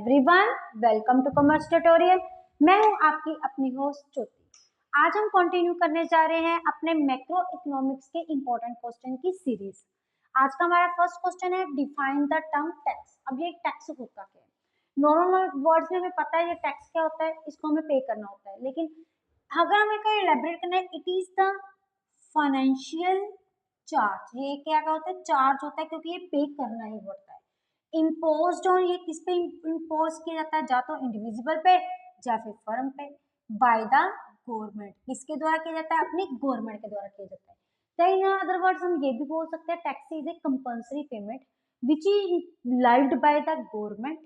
Everyone, welcome to commerce tutorial. मैं हूं आपकी अपनी होस्ट ज्योति। आज हम कंटिन्यू करने जा रहे हैं अपने मैक्रो इकोनॉमिक्स के इंपॉर्टेंट क्वेश्चन की सीरीज। आज का हमारा फर्स्ट क्वेश्चन है डिफाइन द टर्म टैक्स। अब ये टैक्स होता क्या है? नॉर्मल वर्ड्स में हमें पता है ये टैक्स क्या होता है, इसको हमें पे करना होता है, लेकिन अगर हमें कोई इलैबोरेट करना है, it is the financial charge. ये क्या होता है? चार्ज होता है, क्योंकि ये पे करना ही पड़ता है। इम्पोज्ड ऑन, ये किस पे इम्पोज किया जाता है? या तो इंडिविजुअल पे या फिर फर्म पे, बाय द गवर्नमेंट। किसके द्वारा किया जाता है? अपनी गवर्नमेंट के द्वारा किया जाता है। तो इन अदर वर्ड्स हम ये भी बोल सकते हैं tax is a compulsory payment which is levied by the government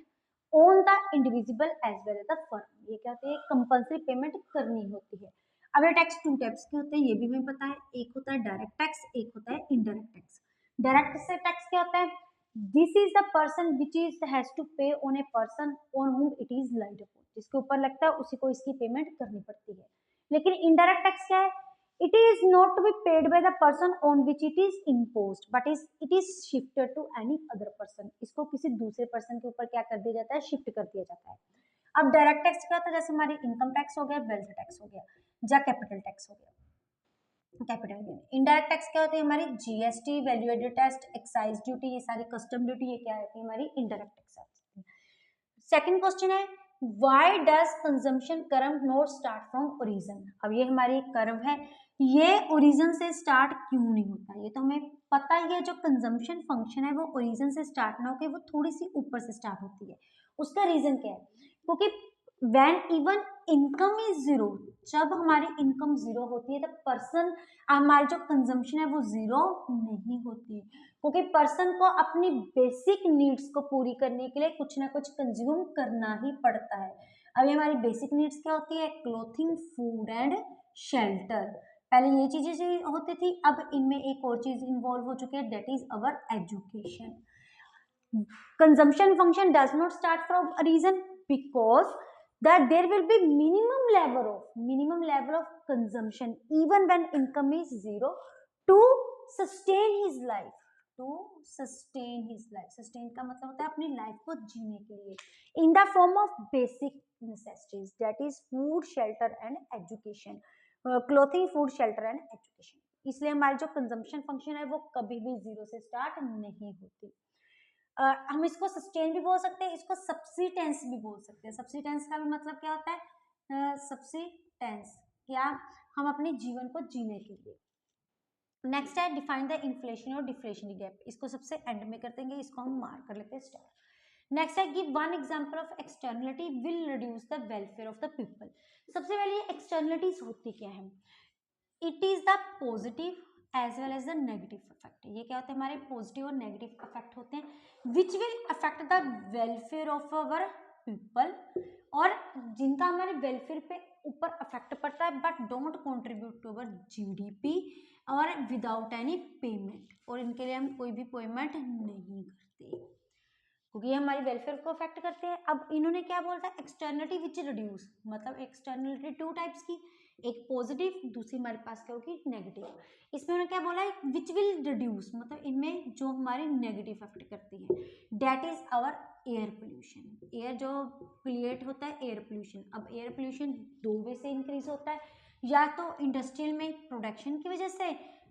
on the individual as well as the firm. ये क्या होती है? कंपल्सरी पेमेंट करनी होती है। अब ये टैक्स टू टाइप्स के होते हैं, ये भी हमें पता है। एक होता है डायरेक्ट टैक्स, एक होता है इनडायरेक्ट टैक्स। डायरेक्ट से टैक्स क्या होता है? This is the person which is has to pay on a person on whom it is laid upon. जिसके ऊपर लगता है उसी को इसकी पेमेंट करनी पड़ती है। लेकिन इनडायरेक्ट टैक्स क्या है? It is not to be paid by the person on which it is imposed but it is shifted to any other person. इसको किसी दूसरे पर्सन के ऊपर क्या कर दिया जाता है? शिफ्ट कर दिया जाता है। अब डायरेक्ट टैक्स क्या होता है? जैसे हमारी इनकम टैक्स हो गया, वेल्थ टैक्स हो गया, या कैपिटल टैक्स हो गया। Capital gain. इनडायरेक्ट टैक्स क्या होती है? हमारी GST, value added tax, excise duty, ये सारी कस्टम ड्यूटी, ये क्या है? हमारी इनडायरेक्ट टैक्स आती है। सेकंड क्वेश्चन है why does consumption curve not start from origin. अब ये हमारी कर्व है, ये ओरिजिन से स्टार्ट क्यों नहीं होता? ये तो हमें पता ही है, जो कंजम्पशन फंक्शन है वो ओरिजिन से स्टार्ट ना होकर वो थोड़ी सी ऊपर से स्टार्ट होती है। उसका रीजन क्या है? क्योंकि when even income is zero, जब हमारी इनकम जीरो होती है तब पर्सन, हमारी जो कंजम्पशन है वो जीरो नहीं होती, क्योंकि पर्सन को अपनी बेसिक नीड्स को पूरी करने के लिए कुछ ना कुछ कंज्यूम करना ही पड़ता है। अभी हमारी बेसिक नीड्स क्या होती है? Clothing, food and shelter. पहले ये चीजें होती थी, अब इनमें एक और चीज इन्वॉल्व हो चुकी है, that is our education. Consumption function does not start from a reason because that there will be minimum level of consumption even when income is zero to sustain his life, sustain का मतलब होता है अपनी life को जीने के लिए, in the form of basic necessities, that is food, shelter and education, clothing, food, shelter and education। इसलिए हमारी जो कंजम्पशन फंक्शन है वो कभी भी जीरो से स्टार्ट नहीं होती। हम इसको सस्टेन भी बोल सकते हैं, इसको सब्सिटेंस भी बोल सकते हैं। सब्सिटेंस का भी मतलब क्या होता है? सब्सिटेंस क्या? हम अपने जीवन को जीने के लिए। नेक्स्ट है डिफाइन द इन्फ्लेशन और डिफ्लेशनरी गैप। इसको सबसे एंड में कर देंगे, इसको हम मार्क कर लेते हैं स्टार। नेक्स्ट है give one example of externality will reduce the welfare of the people. सबसे पहले एक्सटर्नलिटीज होती क्या है? It is the positive as well as the negative effect. ये क्या होते हैं? हमारे पॉजिटिव और नेगेटिव इफेक्ट होते हैं which will affect the welfare of our people, और जिनका हमारे वेलफेयर पे ऊपर अफेक्ट पड़ता है but don't contribute to our GDP और विदाउट एनी पेमेंट, और इनके लिए हम कोई भी पेमेंट नहीं करते क्योंकि ये हमारी वेलफेयर को अफेक्ट करते हैं। अब इन्होंने क्या बोलता है? एक्सटर्नलिटी विच रिड्यूस, मतलब एक्सटर्नलिटी टू टाइप्स की, एक पॉजिटिव, दूसरी हमारे पास क्या होगी? नेगेटिव। इसमें उन्होंने क्या बोला है? विच विल रिड्यूस, मतलब इनमें जो हमारी नेगेटिव इफेक्ट करती है, that is our air pollution. Air जो क्रिएट होता है, एयर पोल्यूशन। अब एयर पोल्यूशन दो वे से इंक्रीज होता है, या तो इंडस्ट्रियल में प्रोडक्शन की वजह से,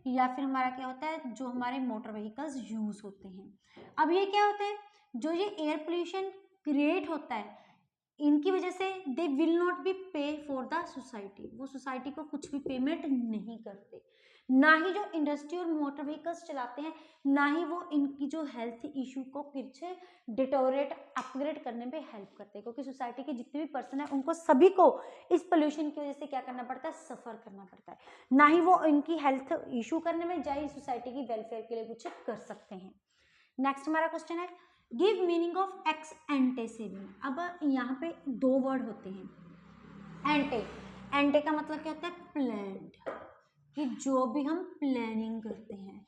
या फिर हमारा क्या होता है? जो हमारे मोटर व्हीकल्स यूज होते हैं। अब ये क्या होता है? जो ये एयर पोल्यूशन क्रिएट होता है, इनकी वजह से दे विल नॉट बी पे फॉर द सोसाइटी, वो सोसाइटी को कुछ भी पेमेंट नहीं करते। ना ही जो इंडस्ट्री और मोटर व्हीकल्स चलाते हैं, ना ही वो इनकी जो हेल्थ इशू को कुछ डिटोरेट अपग्रेड करने में हेल्प करते हैं, क्योंकि सोसाइटी के जितने भी पर्सन है उनको सभी को इस पोल्यूशन की वजह से क्या करना पड़ता है? सफर करना पड़ता है। ना ही वो इनकी हेल्थ इशू करने में, जाए सोसाइटी की वेलफेयर के लिए कुछ कर सकते हैं। नेक्स्ट हमारा क्वेश्चन है give meaning of x ante saving. अब यहाँ पे दो वर्ड होते हैं। एंटे, एंटे का मतलब क्या होता है? प्लान्ड, कि जो भी हम प्लानिंग करते हैं।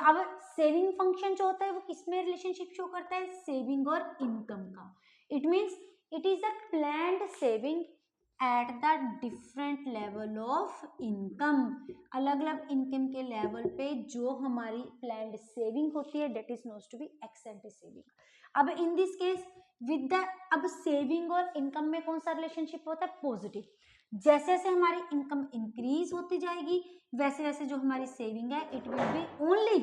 अब सेविंग फंक्शन जो होता है वो किसमें रिलेशनशिप शो करता है? सेविंग और इनकम का। It means it is a planned saving at the different level of income, अलग अलग इनकम के लेवल पे जो हमारी प्लान्ड सेविंग होती है that is knowns to be ex ante saving. अब in this case with the, अब सेविंग और इनकम में कौन सा रिलेशनशिप होता है, पॉजिटिव। जैसे जैसे हमारी इनकम इंक्रीज होती जाएगी वैसे वैसे जो हमारी सेविंग है it will be only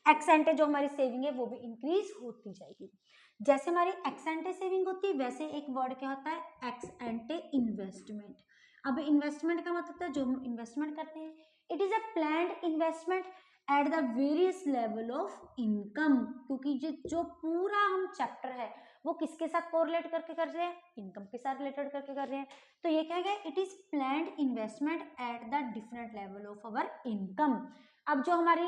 x एंटे, जो हमारी सेविंग है वो भी इंक्रीज होती जाएगी। जैसे हमारी एक्स एंटे सेविंग होती है वैसे एक वर्ड क्या होता है, एक्स एंटे इन्वेस्टमेंट। अब इन्वेस्टमेंट का मतलब होता है जो हम इन्वेस्टमेंट करते हैं, it is a planned investment at the various level of income, क्योंकि जो पूरा हम चैप्टर है वो किसके साथ कोरिलेट करके कर रहे हैं, इनकम के साथ रिलेटेड करके कर रहे हैं। तो ये क्या है, it is planned investment at the different level of our income. अब जो हमारी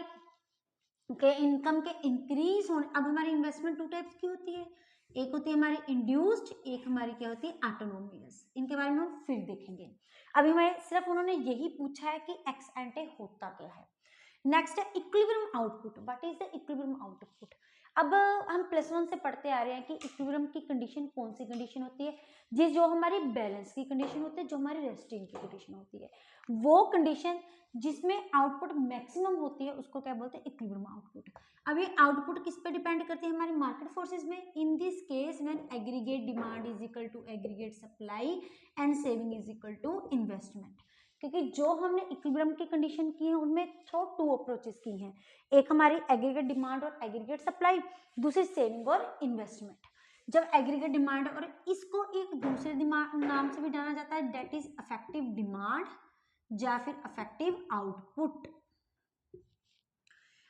के इनकम के इंक्रीज होने, अब हमारी इन्वेस्टमेंट टू टाइप्स की होती है, एक होती है हमारी इंड्यूस्ड, एक हमारी क्या होती है ऑटोनोमियस। इनके बारे में हम फिर देखेंगे। अभी हमें सिर्फ उन्होंने यही पूछा है कि एक्स एंटे होता क्या है। नेक्स्ट है equilibrium output. What is the equilibrium output. अब हम +1 से पढ़ते आ रहे हैं कि इक्विलिब्रियम की कंडीशन कौन सी कंडीशन होती है, जो हमारी बैलेंस की कंडीशन होती है, जो हमारी रेस्टिंग की कंडीशन होती है, वो कंडीशन जिसमें आउटपुट मैक्सिमम होती है उसको क्या बोलते हैं, इक्विलिब्रियम आउटपुट। अब ये आउटपुट किस पे डिपेंड करती है, हमारी मार्केट फोर्सेस में। In this case when aggregate demand is equal to aggregate supply and saving is equal to investment. क्योंकि जो हमने इक्विलिब्रियम की कंडीशन की है उनमें थ्रू 2 अप्रोचेस की हैं, एक हमारी एग्रीगेट डिमांड और एग्रीगेट सप्लाई, दूसरी सेविंग और इन्वेस्टमेंट। जब एग्रीगेट डिमांड, और इसको एक दूसरे नाम से भी जाना जाता है, दैट इज इफेक्टिव डिमांड या फिर effective output.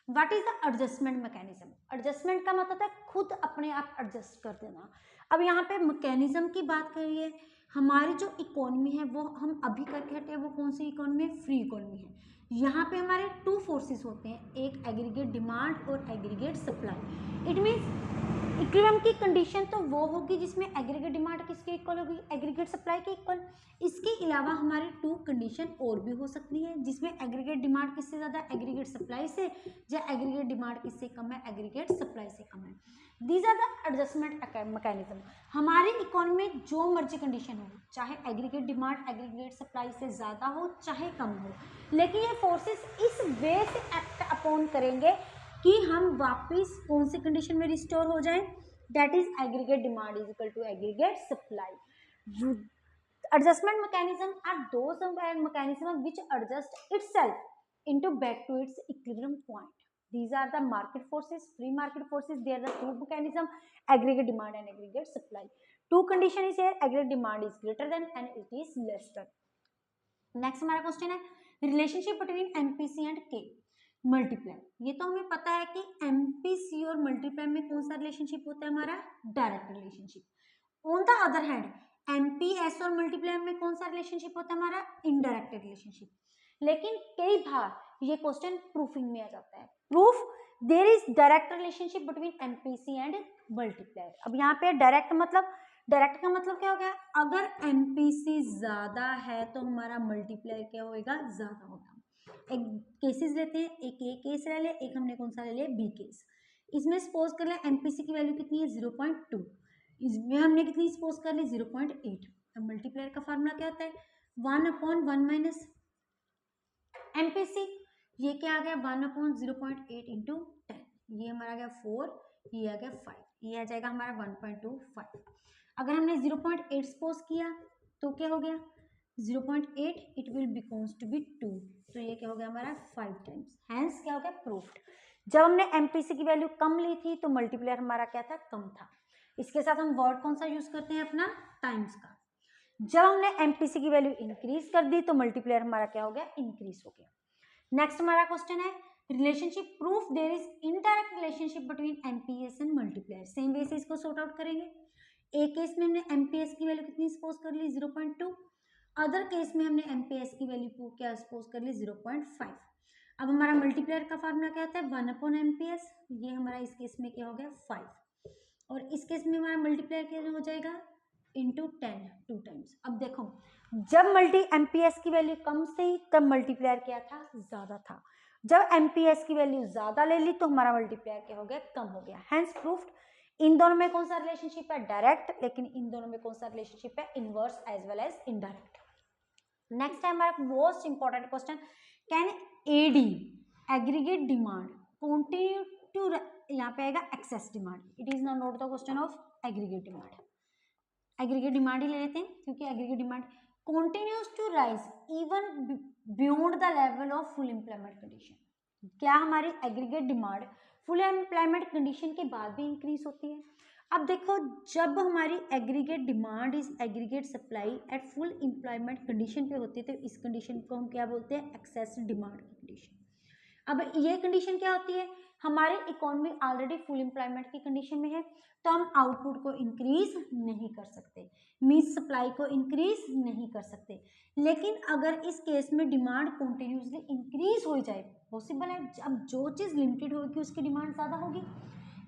What is the adjustment mechanism. Adjustment का मतलब है खुद अपने आप एडजस्ट कर देना। अब यहाँ पे मैकेनिज्म की बात करिए, हमारी जो इकोनॉमी है वो हम अभी करके हटे, वो कौन सी इकोनॉमी है, फ्री इकोनॉमी है। यहाँ पे हमारे 2 फोर्सेस होते हैं, एक एग्रीगेट डिमांड और aggregate supply. It means equilibrium की कंडीशन तो वो होगी जिसमें एग्रीगेट डिमांड किसके इक्वल होगी, एग्रीगेट सप्लाई के इक्वल। इसके अलावा हमारी 2 कंडीशन और भी हो सकती है जिसमें एग्रीगेट डिमांड किससे ज़्यादा, एग्रीगेट सप्लाई से, या एग्रीगेट डिमांड किससे कम है, एग्रीगेट सप्लाई से कम है। These are the adjustment mechanism. हमारी इकोनॉमी में जो मर्जी कंडीशन हो, चाहे एग्रीगेट डिमांड एग्रीगेट सप्लाई से ज़्यादा हो चाहे कम हो, लेकिन ये फोर्सेस इस वे से एक्ट अपॉन करेंगे कि हम वापस कौन सी कंडीशन में रिस्टोर हो जाएं, that is aggregate demand is equal to aggregate supply. Adjustment mechanism are those mechanism which adjust itself into back to its equilibrium point. These are the market forces, free market forces. They are the 2 mechanism, aggregate demand and aggregate supply. 2 condition is here, aggregate demand is greater than and it is less than. Next हमारा question है relationship between MPC and के multiply. ये तो हमें पता है कि MPC और मल्टीप्लाई में कौन सा रिलेशनशिप होता है, हमारा direct relationship. On the other hand MPS और मल्टीप्लाई में कौन सा रिलेशनशिप होता है, हमारा इनडायरेक्ट रिलेशनशिप। लेकिन कई बार ये क्वेश्चन प्रूफिंग में आ जाता है। Proof there is direct relationship between MPC and multiplier. अब यहाँ पे डायरेक्ट का मतलब क्या हो गया, अगर एमपीसी ज्यादा है तो हमारा मल्टीप्लायर क्या होगा, ज्यादा होगा। एक केसेस लेते हैं, एक ए केस ले ले, एक हमने कौन सा ले लिया, बी केस। इसमें सपोज कर ले एमपीसी की वैल्यू कितनी है, 0.2, इसमें हमने कितनी सपोज कर ली, 0.8। अब मल्टीप्लायर का फार्मूला क्या होता है, 1/1 माइनस एमपीसी, ये क्या आ गया 1/0.8 इंटू 10, ये हमारा आ गया 4, ये आ गया 5, ये आ जाएगा हमारा 1.25। अगर हमने 0.8 सपोज किया तो क्या हो गया 0.8, it will becomes to be 2, तो ये क्या हो गया हमारा 5 टाइम्स। हैंस क्या हो गया, प्रूफ्ड। जब हमने एमपीसी की वैल्यू कम ली थी तो मल्टीप्लायर हमारा क्या था, कम था। इसके साथ हम वर्ड कौन सा यूज करते हैं, अपना टाइम्स का। जब हमने एमपीसी की वैल्यू इंक्रीज कर दी तो मल्टीप्लायर हमारा क्या हो गया, इंक्रीज हो गया। नेक्स्ट हमारा क्वेश्चन है relationship proof there is indirect relationship between MPS and multiplier. Same way से इसको सॉर्ट आउट करेंगे। एक केस में हमने एमपीएस की वैल्यू कितनी सपोज कर ली, 0.2। अदर केस में हमने एमपीएस की वैल्यू को क्या सपोज कर ली, 0.5। अब हमारा मल्टीप्लायर का फार्मूला क्या होता है, 1/MPS, ये हमारा इस केस में क्या हो गया 5, और इस केस में हमारा मल्टीप्लायर क्या हो जाएगा इंटू 10, 2 टाइम्स। अब देखो जब एमपीएस की वैल्यू कम थी तब मल्टीप्लायर क्या था, ज्यादा था। जब एमपीएस की वैल्यू ज्यादा ले ली तो हमारा मल्टीप्लायर क्या हो गया, कम हो गया। Hence proofed. इन दोनों में कौन सा रिलेशनशिप है, डायरेक्ट, लेकिन इन दोनों में कौन सा रिलेशनशिप है, inverse as well as indirect. Next है हमारा most important question, can AD aggregate demand continue to, यहाँ पे आएगा excess demand. It is not the question of aggregate demand, aggregate demand ही ले लेते हैं क्योंकि aggregate demand continues to rise even beyond the level of full employment condition. क्या हमारी aggregate demand full employment condition के बाद भी इंक्रीज होती है? अब देखो, जब हमारी aggregate demand is aggregate supply eight full employment condition पे होती है तो इस कंडीशन को हम क्या बोलते हैं? एक्सेस डिमांड की कंडीशन। अब ये कंडीशन क्या होती है? हमारी इकोनॉमी ऑलरेडी फुल एम्प्लॉयमेंट की कंडीशन में है तो हम आउटपुट को इंक्रीज नहीं कर सकते, मींस सप्लाई को इंक्रीज नहीं कर सकते। लेकिन अगर इस केस में डिमांड कंटिन्यूसली इंक्रीज हो जाए, पॉसिबल है, अब जो चीज़ लिमिटेड होगी उसकी डिमांड ज़्यादा होगी,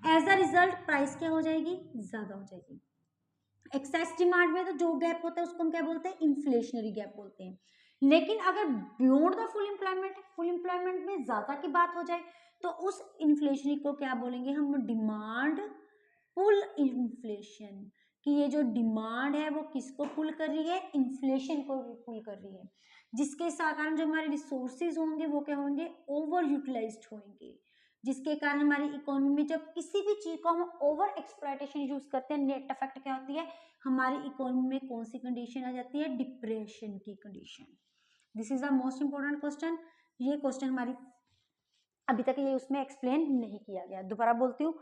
एज अ रिजल्ट प्राइस क्या हो जाएगी? ज़्यादा हो जाएगी। एक्सेस डिमांड में तो जो गैप होता है उसको हम क्या बोलते हैं? इन्फ्लेशनरी गैप बोलते हैं। लेकिन अगर बियॉन्ड द फुल एम्प्लॉयमेंट में ज्यादा की बात हो जाए तो उस इन्फ्लेशनरी को क्या बोलेंगे हम? Demand pull inflation. कि ये जो डिमांड है वो किसको पुल कर रही है? इन्फ्लेशन को पुल कर रही है, जिसके कारण जो हमारे रिसोर्सेज होंगे वो क्या होंगे? ओवर यूटिलाइज्ड होंगे, जिसके कारण हमारी इकोनॉमी में जब किसी भी चीज को हम ओवर एक्सप्लॉयटेशन यूज करते हैं, नेट इफेक्ट क्या होती है? हमारी इकोनॉमी में कौन सी कंडीशन आ जाती है? डिप्रेशन की condition. This is the most important question. ये क्वेश्चन हमारी अभी तक ये उसमें एक्सप्लेन नहीं किया गया। दोबारा बोलती हूँ,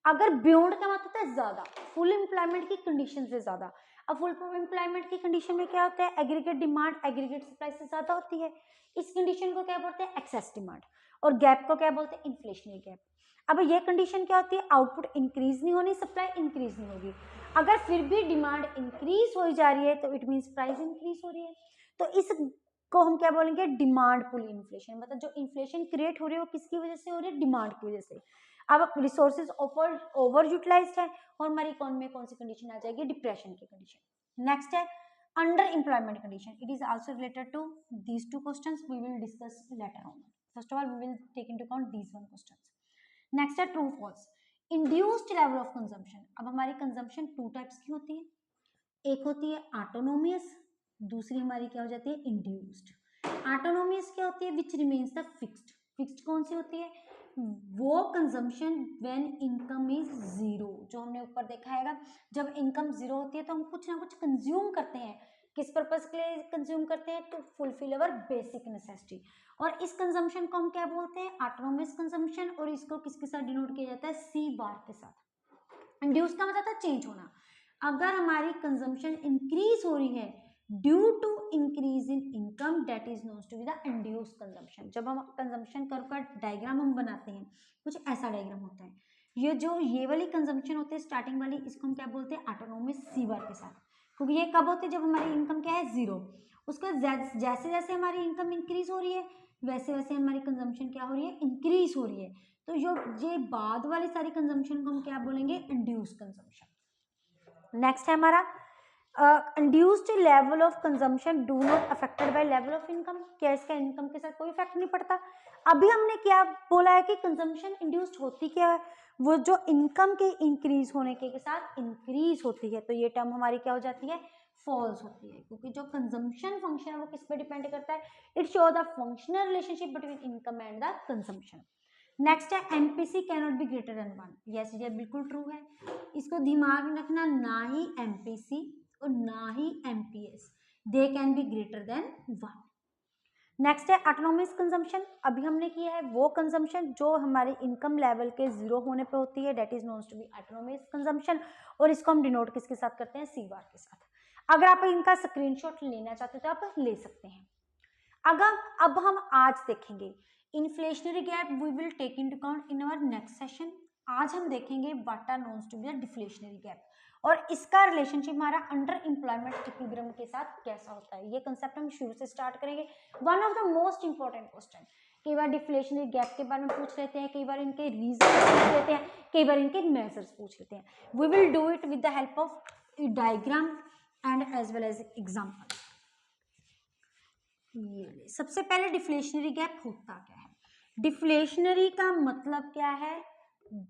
अगर बियॉन्ड का मतलब होता है ज्यादा, फुल एम्प्लॉयमेंट की कंडीशन से ज्यादा। अब फुल एम्प्लॉयमेंट की कंडीशन में क्या होता है? एग्रीगेट डिमांड एग्रीगेट सप्लाई से ज्यादा होती है, इस कंडीशन को क्या बोलते हैं? Excess demand. और गैप को क्या बोलते हैं? Inflationary gap. अब ये कंडीशन क्या होती है? आउटपुट इंक्रीज नहीं होनी, सप्लाई इंक्रीज नहीं होगी। अगर फिर भी डिमांड इंक्रीज हो जा रही है तो इट मीन्स प्राइस इंक्रीज हो रही है। तो इस को हम क्या बोलेंगे? Demand pull inflation. मतलब जो इन्फ्लेशन क्रिएट हो रही है वो किसकी वजह से हो रही है? डिमांड की वजह से। अब रिसोर्सेज ओवर यूटिलाइज्ड है और हमारी इकोनॉमी में कौन सी कंडीशन आ जाएगी? डिप्रेशन की कंडीशन। नेक्स्ट है under employment condition. It is also related to these two questions, we will discuss later on. First of all we will take into account these one questions. Next है true false induced level of consumption. अब हमारी consumption two types की होती है, एक होती है ऑटोनोमियस, दूसरी हमारी क्या हो जाती है? इंड्यूस्ड। ऑटोनोमियस क्या होती है? Which remains the fixed. Fixed कौन सी होती है? वो consumption when income is zero, जो हमने ऊपर देखा है, जब इनकम जीरो होती है तो हम कुछ ना कुछ कंज्यूम करते हैं। किस पर्पज के लिए कंज्यूम करते हैं? To fulfil our basic necessity. और इस कंजम्पशन को हम क्या बोलते हैं? Autonomous consumption. और इसको किसके साथ डिनोट किया जाता है? सी बार के साथ। इंड्यूस का मतलब था चेंज होना। अगर हमारी कंजम्पशन इंक्रीज हो रही है due to increase in income, that is known to be the induced consumption. जब हम कंजम्पशन कर्व का डायग्राम हम बनाते हैं, कुछ ऐसा डायग्राम होता है। ये वाली कंजम्पशन होती है स्टार्टिंग वाली, इसको हम क्या बोलते हैं? ऑटोनोमिक सी बार के साथ। क्योंकि ये कब होती है? जब हमारी इनकम क्या है? जीरो। उसका जैसे जैसे हमारी इनकम इंक्रीज हो रही है वैसे वैसे हमारी कंजम्पशन क्या हो रही है? इंक्रीज हो रही है। तो ये बाद वाली सारी कंजम्पशन को हम क्या बोलेंगे? Induce consumption. नेक्स्ट है हमारा induced level of consumption do not affected by level of income. क्या इसका इनकम के साथ कोई इफेक्ट नहीं पड़ता? अभी हमने क्या बोला है कि कंजम्पशन इंड्यूस्ड होती क्या है? वो जो इनकम के इंक्रीज होने के साथ इंक्रीज होती है। तो ये टर्म हमारी क्या हो जाती है? फॉल्स होती है, क्योंकि जो कंजम्पशन फंक्शन है वो किस पे डिपेंड करता है? It show the functional relationship between income and the consumption. Next है MPC can not be greater than 1। Yes, ये बिल्कुल ट्रू है। इसको दिमाग में रखना, ना ही एमपीसी और ना ही MPS, they can be greater than 1। Next है ऑटोनोमस कंजम्पशन। अभी हमने किया है वो कंजम्पशन जो हमारे इनकम लेवल के जीरो होने पे होती है, that is known to be autonomous consumption. और इसको हम डिनोट किसके साथ करते हैं? सी बार के साथ। अगर आप इनका स्क्रीनशॉट लेना चाहते हो तो आप ले सकते हैं। अगर अब हम आज देखेंगे inflationary gap, we will take into account in our next session. आज हम देखेंगे what are knowns to be the deflationary gap और इसका रिलेशनशिप हमारा अंडर एम्प्लॉयमेंट इक्विलिब्रियम के साथ कैसा होता है। ये कंसेप्ट हम शुरू से स्टार्ट करेंगे। One of the most important question. कई बार डिफ्लेशनरी गैप के बारे में पूछ लेते हैं, कई बार इनके रीजन पूछ लेते हैं, कई बार इनके मेजर्स पूछ लेते हैं। We will do it with the help of diagram and as well as example. ये सबसे पहले डिफ्लेशनरी गैप होता क्या है? डिफ्लेशनरी का मतलब क्या है?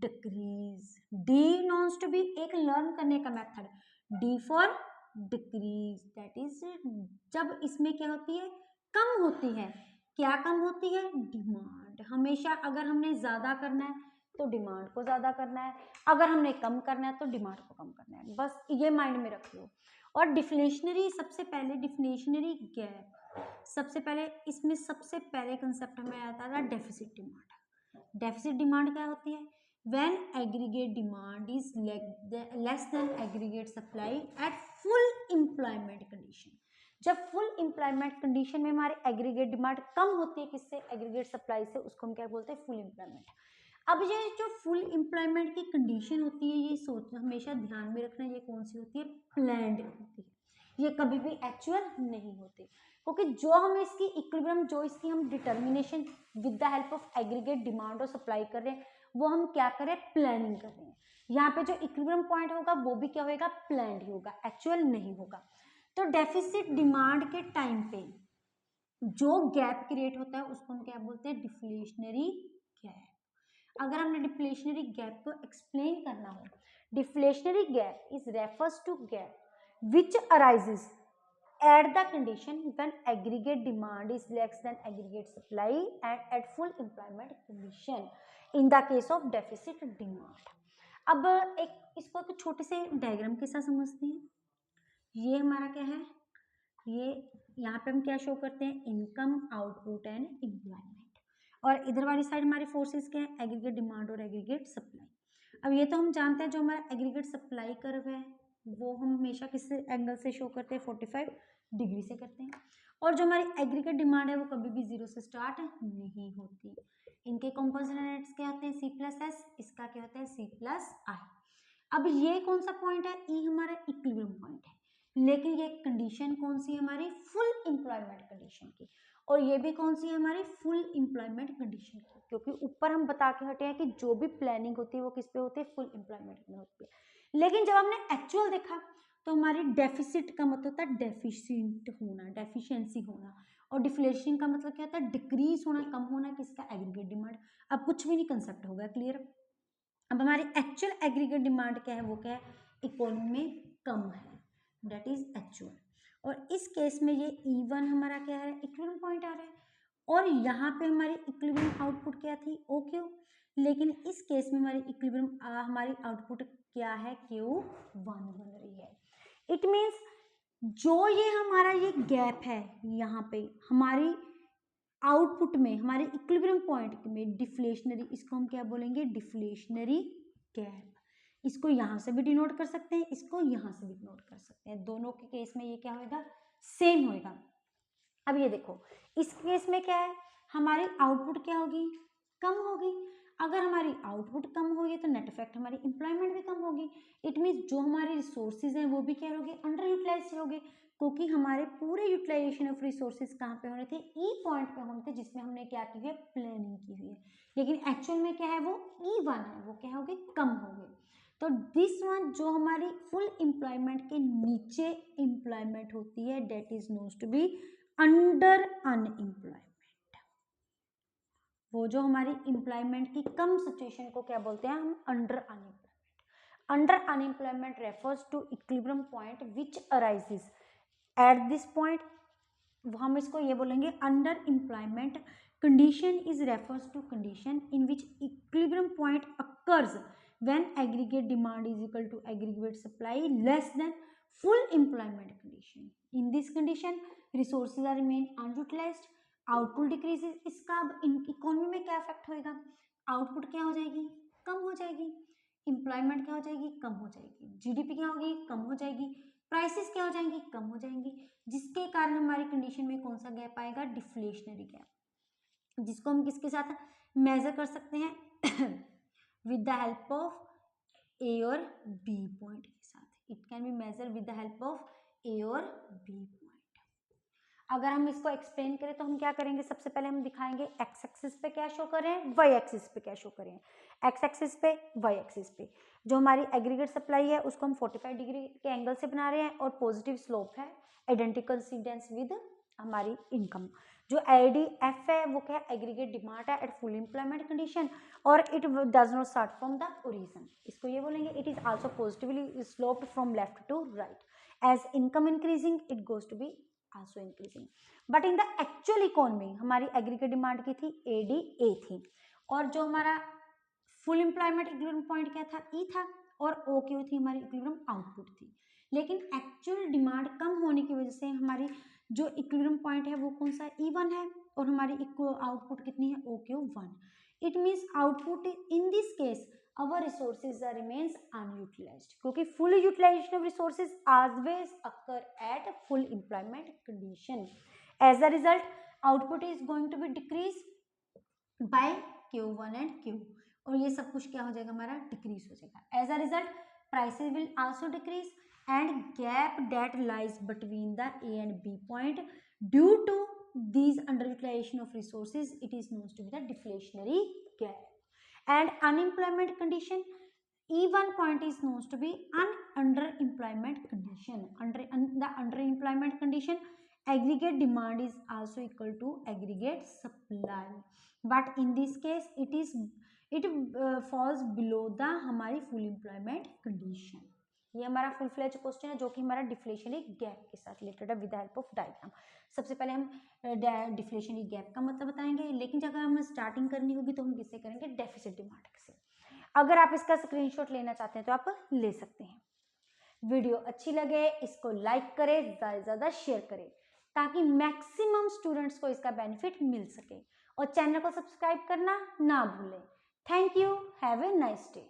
डिक्रीज। डी नॉन्स टू बी एक लर्न करने का method, D for decrease, that is जब इसमें क्या होती है, कम होती है। क्या कम होती है? डिमांड। हमेशा अगर हमने ज़्यादा करना है तो डिमांड को ज़्यादा करना है, अगर हमने कम करना है तो डिमांड को कम करना है, बस ये माइंड में रखियो। और डिफ्लेशनरी, सबसे पहले डिफ्लेशनरी गैप, सबसे पहले इसमें सबसे पहले कंसेप्ट हमें आता था डेफिसिट डिमांड। डेफिसिट डिमांड क्या होती है? when aggregate demand is less than aggregate supply at full employment condition। जब फुल एम्प्लॉयमेंट कंडीशन में हमारे एग्रीगेट डिमांड कम होती है, किससे? एग्रीगेट सप्लाई से, उसको हम क्या बोलते हैं? Full employment. अब ये जो फुल एम्प्लॉयमेंट की कंडीशन होती है, ये सोचना हमेशा ध्यान में रखना, ये कौन सी होती है? प्लान्ड होती है, ये कभी भी एक्चुअल नहीं होती, क्योंकि जो हम इसकी इक्विलिब्रियम, जो इसकी हम determination with the help of aggregate demand और सप्लाई कर रहे हैं, वो हम क्या करें? प्लानिंग कर रहे हैं। यहाँ पे जो इक्विलिब्रियम पॉइंट होगा वो भी क्या होगा? प्लान्ड ही होगा, एक्चुअल नहीं होगा। तो डेफिसिट डिमांड के टाइम पे जो गैप क्रिएट होता है उसको हम क्या बोलते हैं? Deflationary gap. अगर हमने डिफ्लेशनरी गैप को एक्सप्लेन करना हो, deflationary gap is refers to gap which arises at the condition when aggregate demand is less than aggregate supply and at full employment condition in the case of deficit demand। अब एक इसको एक छोटे से diagram के साथ समझते हैं। ये हमारा क्या है? ये यहाँ पे हम क्या शो करते हैं? Income, output and employment. और इधर वाली साइड हमारी फोर्सेस क्या है? एग्रीगेट डिमांड और एग्रीगेट सप्लाई। अब ये तो हम जानते हैं जो हमारा एग्रीगेट सप्लाई कर्व है वो हम हमेशा किस एंगल से शो करते हैं? 45 डिग्री से करते हैं। और जो हमारी एग्रीगेट डिमांड है वो कभी भी जीरो से स्टार्ट नहीं होती। इनके कंपोनेंट्स क्या होते हैं? सी प्लस एस, इसका क्या होता है? सी प्लस आई। अब ये कौन सा पॉइंट है? ई हमारा इक्विलिब्रियम पॉइंट है, लेकिन ये कंडीशन कौन सी है? हमारी फुल एम्प्लॉयमेंट कंडीशन की। और ये भी कौन सी है? हमारी फुल एम्प्लॉयमेंट कंडीशन की, क्योंकि ऊपर हम बता के हटे हैं कि जो भी प्लानिंग होती है वो किस पे होती है? फुल एम्प्लॉयमेंट में होती है। लेकिन जब हमने एक्चुअल देखा तो हमारी डेफिसिट का मतलब होता है डेफिशिएंट होना, डेफिशिएंसी होना, और डिफ्लेशन का मतलब क्या होता है? डिक्रीज होना, कम होना, किसका? Aggregate demand. अब कुछ भी नहीं, कंसेप्ट होगा क्लियर। अब हमारी एक्चुअल एग्रीगेट डिमांड क्या है? वो क्या है? इकोनॉमी में कम है, दैट इज एक्चुअल। और इस केस में ये E1 हमारा क्या है? इक्विलिब्रियम पॉइंट आ रहा है। और यहाँ पे हमारी इक्विलिब्रियम आउटपुट क्या थी? OQ। लेकिन इस केस में हमारी इक्विलिब्रियम हमारी आउटपुट क्या है? Q1 बन रही है। इट मीन्स जो ये हमारा ये गैप है यहाँ पे हमारी आउटपुट में, हमारे इक्विलिब्रियम पॉइंट में डिफ्लेशनरी, इसको हम क्या बोलेंगे? Deflationary gap. इसको यहाँ से भी डिनोट कर सकते हैं, इसको यहाँ से भी डिनोट कर सकते हैं। दोनों के केस में ये क्या होगा? सेम होगा। अब ये देखो, इस केस में क्या है? हमारी आउटपुट क्या होगी? कम होगी। अगर हमारी आउटपुट कम होगी तो नेट इफेक्ट हमारी एम्प्लॉयमेंट भी कम होगी। इट मीन्स जो हमारे रिसोर्सेज हैं वो भी क्या होंगे? अंडर यूटिलाइज होंगे, क्योंकि हमारे पूरे यूटिलाइजेशन ऑफ रिसोर्सेज कहाँ पे होने थे? ई पॉइंट पे होने थे, जिसमें हमने क्या की है? प्लानिंग की हुई है। लेकिन एक्चुअल में क्या है? वो E1 है, वो क्या हो गए? कम हो गए। तो दिस वन जो हमारी फुल एम्प्लॉयमेंट के नीचे एम्प्लॉयमेंट होती है, that is knowns to be under unemployment. वो जो हमारी एम्प्लॉयमेंट की कम सिचुएशन को क्या बोलते हैं? हम under unemployment. Under unemployment refers to equilibrium point which arises at this point. हम इसको ये बोलेंगे under employment condition is refers to condition in which equilibrium point occurs when aggregate demand is equal to aggregate supply less than full employment condition। in this condition resources are remain unutilized, output decreases। इसका अब economy में क्या effect होएगा? Output क्या हो जाएगी? कम हो जाएगी। एम्प्लॉयमेंट क्या हो जाएगी? कम हो जाएगी। जीडीपी क्या होगी? कम हो जाएगी। प्राइसेस क्या हो जाएंगी? कम हो जाएंगी। जिसके कारण हमारी कंडीशन में कौन सा गैप आएगा? डिफ्लेशनरी गैप, जिसको हम किसके साथ मेजर कर सकते हैं? with the help of A और B पॉइंट के साथ। It can be measure with the help of A और B पॉइंट। अगर हम इसको एक्सप्लेन करें तो हम क्या करेंगे? सबसे पहले हम दिखाएंगे एक्स एक्सिस पे क्या शो करें, वाई एक्सिस पे क्या शो करें। एक्स एक्सिस पे, वाई एक्सिस पे जो हमारी एग्रीगेट सप्लाई है उसको हम 45 डिग्री के एंगल से बना रहे हैं और पॉजिटिव स्लोप है, आइडेंटिकल इंसिडेंस विद हमारी इनकम। जो ADF है वो क्या है? एग्रीगेट डिमांड है एट फुल एम्प्लॉयमेंट कंडीशन, और it does not start from the origin. इसको ये बोलेंगे it is also positively sloped from left to right. As income increasing, it goes to be also increasing. But in the actual economy हमारी aggregate demand की थी ADA थी, और जो हमारा फुल एम्प्लॉयमेंट इक्विलिब्रियम पॉइंट क्या था, ई था, और OQ थी हमारी इक्विलिब्रियम आउटपुट थी। लेकिन एक्चुअल डिमांड कम होने की वजह से हमारी जो इक्विलिब्रियम पॉइंट है वो कौन सा, E1 है, और हमारी आउटपुट कितनी है, OQ1। It means output in this case our resources remains unutilized, क्योंकि full utilization of resources always occur at full employment condition. As a result, output is going to be decreased by Q1 and Q, और ये सब कुछ क्या हो जाएगा, हमारा decrease हो जाएगा. As a result, prices will also decrease, and gap that lies between the A and B point due to these underutilization of resources, it is known to be the deflationary gap. And unemployment condition, E1 point is known to be an underemployment condition. Under the underemployment condition, aggregate demand is also equal to aggregate supply, but in this case it falls below the हमारी full employment condition. ये हमारा full fledge question है जो कि हमारा deflationary gap के साथ related है विद हेल्प ऑफ डायग्राम. सबसे पहले हम डिफ्लेशनरी गैप का मतलब बताएंगे, लेकिन जब हमें स्टार्टिंग करनी होगी तो हम किससे करेंगे, डेफिसिट डिमांड से. अगर आप इसका स्क्रीनशॉट लेना चाहते हैं तो आप ले सकते हैं. वीडियो अच्छी लगे इसको लाइक करें, ज़्यादा से ज़्यादा शेयर करें ताकि मैक्सिमम स्टूडेंट्स को इसका बेनिफिट मिल सके, और चैनल को सब्सक्राइब करना ना भूलें. Thank you, have a nice day.